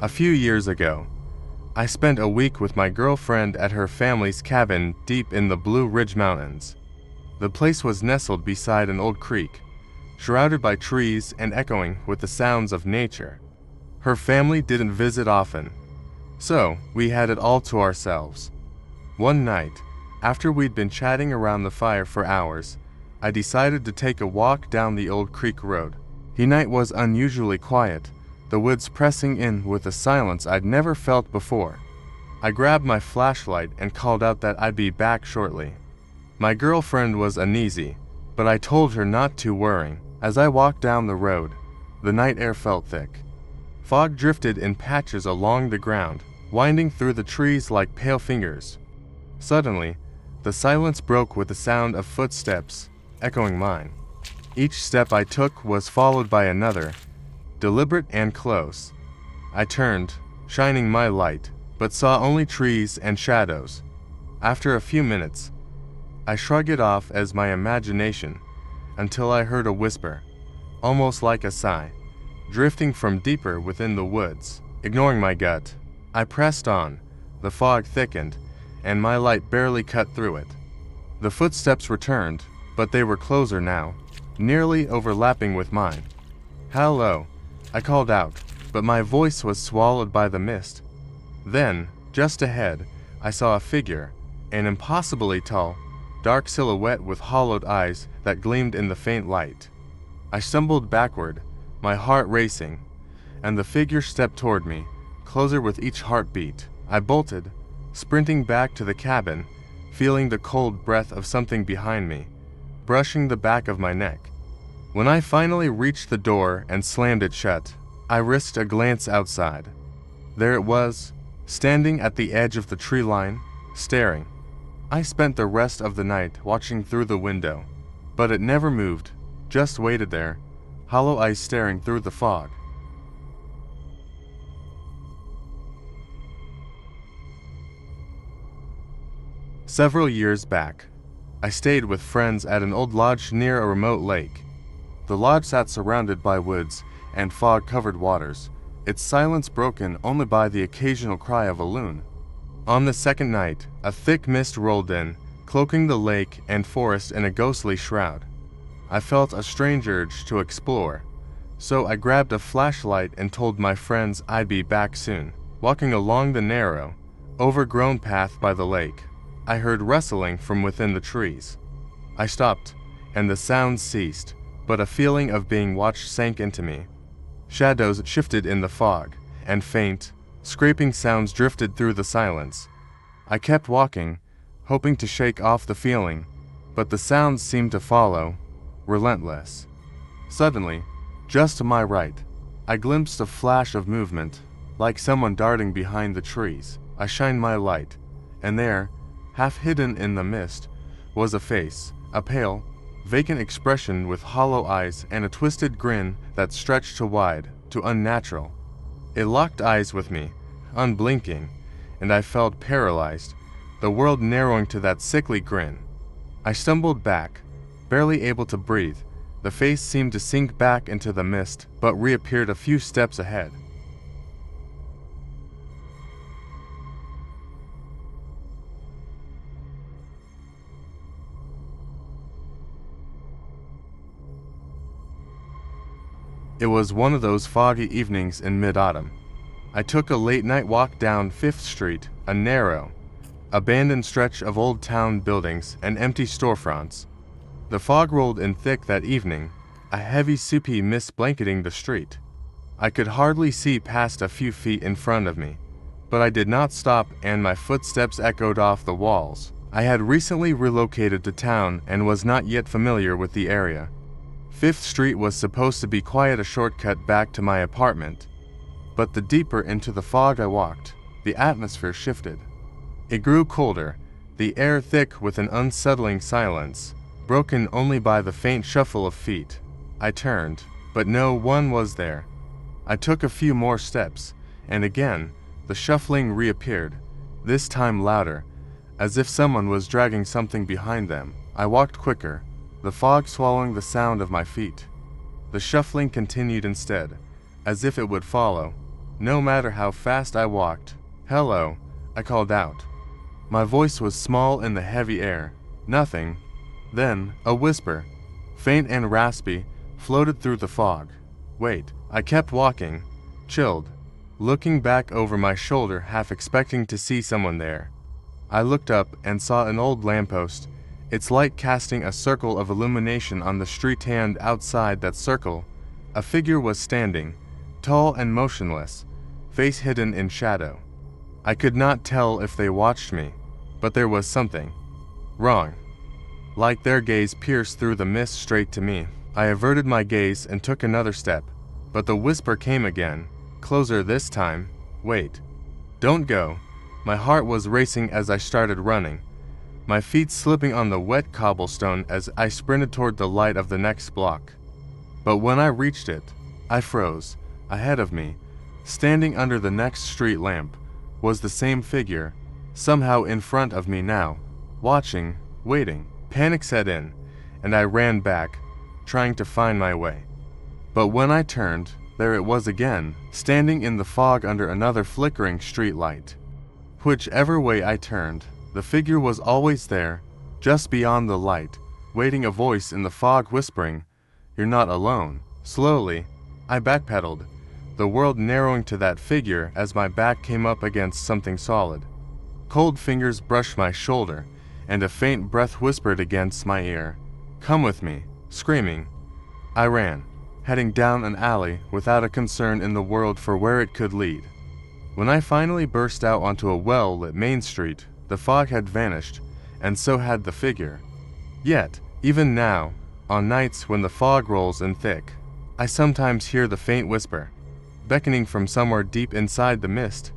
A few years ago, I spent a week with my girlfriend at her family's cabin deep in the Blue Ridge Mountains. The place was nestled beside an old creek, shrouded by trees and echoing with the sounds of nature. Her family didn't visit often, so we had it all to ourselves. One night, after we'd been chatting around the fire for hours, I decided to take a walk down the old creek road. The night was unusually quiet, the woods pressing in with a silence I'd never felt before. I grabbed my flashlight and called out that I'd be back shortly. My girlfriend was uneasy, but I told her not to worry. As I walked down the road, the night air felt thick. Fog drifted in patches along the ground, winding through the trees like pale fingers. Suddenly, the silence broke with the sound of footsteps, echoing mine. Each step I took was followed by another, deliberate and close. I turned, shining my light, but saw only trees and shadows. After a few minutes, I shrugged it off as my imagination, until I heard a whisper, almost like a sigh, drifting from deeper within the woods. Ignoring my gut, I pressed on. The fog thickened, and my light barely cut through it. The footsteps returned, but they were closer now, nearly overlapping with mine. "Hello," I called out, but my voice was swallowed by the mist. Then, just ahead, I saw a figure, an impossibly tall, dark silhouette with hollowed eyes that gleamed in the faint light. I stumbled backward, my heart racing, and the figure stepped toward me, closer with each heartbeat. I bolted, sprinting back to the cabin, feeling the cold breath of something behind me, brushing the back of my neck. When I finally reached the door and slammed it shut, I risked a glance outside. There it was, standing at the edge of the tree line, staring. I spent the rest of the night watching through the window, but it never moved, just waited there, hollow eyes staring through the fog. Several years back, I stayed with friends at an old lodge near a remote lake. The lodge sat surrounded by woods and fog-covered waters, its silence broken only by the occasional cry of a loon. On the second night, a thick mist rolled in, cloaking the lake and forest in a ghostly shroud. I felt a strange urge to explore, so I grabbed a flashlight and told my friends I'd be back soon. Walking along the narrow, overgrown path by the lake, I heard rustling from within the trees. I stopped, and the sounds ceased, but a feeling of being watched sank into me. Shadows shifted in the fog, and faint, scraping sounds drifted through the silence. I kept walking, hoping to shake off the feeling, but the sounds seemed to follow, relentless. Suddenly, just to my right, I glimpsed a flash of movement, like someone darting behind the trees. I shined my light, and there, half hidden in the mist, was a face, a pale, vacant expression with hollow eyes and a twisted grin that stretched too wide, too unnatural. It locked eyes with me, unblinking, and I felt paralyzed, the world narrowing to that sickly grin. I stumbled back, barely able to breathe. The face seemed to sink back into the mist, but reappeared a few steps ahead. It was one of those foggy evenings in mid-autumn. I took a late-night walk down 5th Street, a narrow, abandoned stretch of old town buildings and empty storefronts. The fog rolled in thick that evening, a heavy soupy mist blanketing the street. I could hardly see past a few feet in front of me, but I did not stop, and my footsteps echoed off the walls. I had recently relocated to town and was not yet familiar with the area. 5th Street was supposed to be quite a shortcut back to my apartment, but the deeper into the fog I walked, the atmosphere shifted. It grew colder, the air thick with an unsettling silence, broken only by the faint shuffle of feet. I turned, but no one was there. I took a few more steps, and again, the shuffling reappeared, this time louder, as if someone was dragging something behind them. I walked quicker, the fog swallowing the sound of my feet. The shuffling continued instead, as if it would follow, no matter how fast I walked. "Hello," I called out. My voice was small in the heavy air. Nothing. Then, a whisper, faint and raspy, floated through the fog. Wait. I kept walking, chilled, looking back over my shoulder, half expecting to see someone there. I looked up and saw an old lamppost, its light casting a circle of illumination on the street, and outside that circle, a figure was standing, tall and motionless, face hidden in shadow. I could not tell if they watched me, but there was something wrong. Like their gaze pierced through the mist straight to me. I averted my gaze and took another step, but the whisper came again, closer this time. "Wait. Don't go." My heart was racing as I started running, my feet slipping on the wet cobblestone as I sprinted toward the light of the next block. But when I reached it, I froze. Ahead of me, standing under the next street lamp, was the same figure, somehow in front of me now, watching, waiting. Panic set in, and I ran back, trying to find my way. But when I turned, there it was again, standing in the fog under another flickering street light. Whichever way I turned, the figure was always there, just beyond the light, waiting, a voice in the fog whispering, "You're not alone." Slowly, I backpedaled, the world narrowing to that figure as my back came up against something solid. Cold fingers brushed my shoulder, and a faint breath whispered against my ear, "Come with me." Screaming, I ran, heading down an alley without a concern in the world for where it could lead. When I finally burst out onto a well-lit main street, the fog had vanished, and so had the figure. Yet, even now, on nights when the fog rolls in thick, I sometimes hear the faint whisper, beckoning from somewhere deep inside the mist.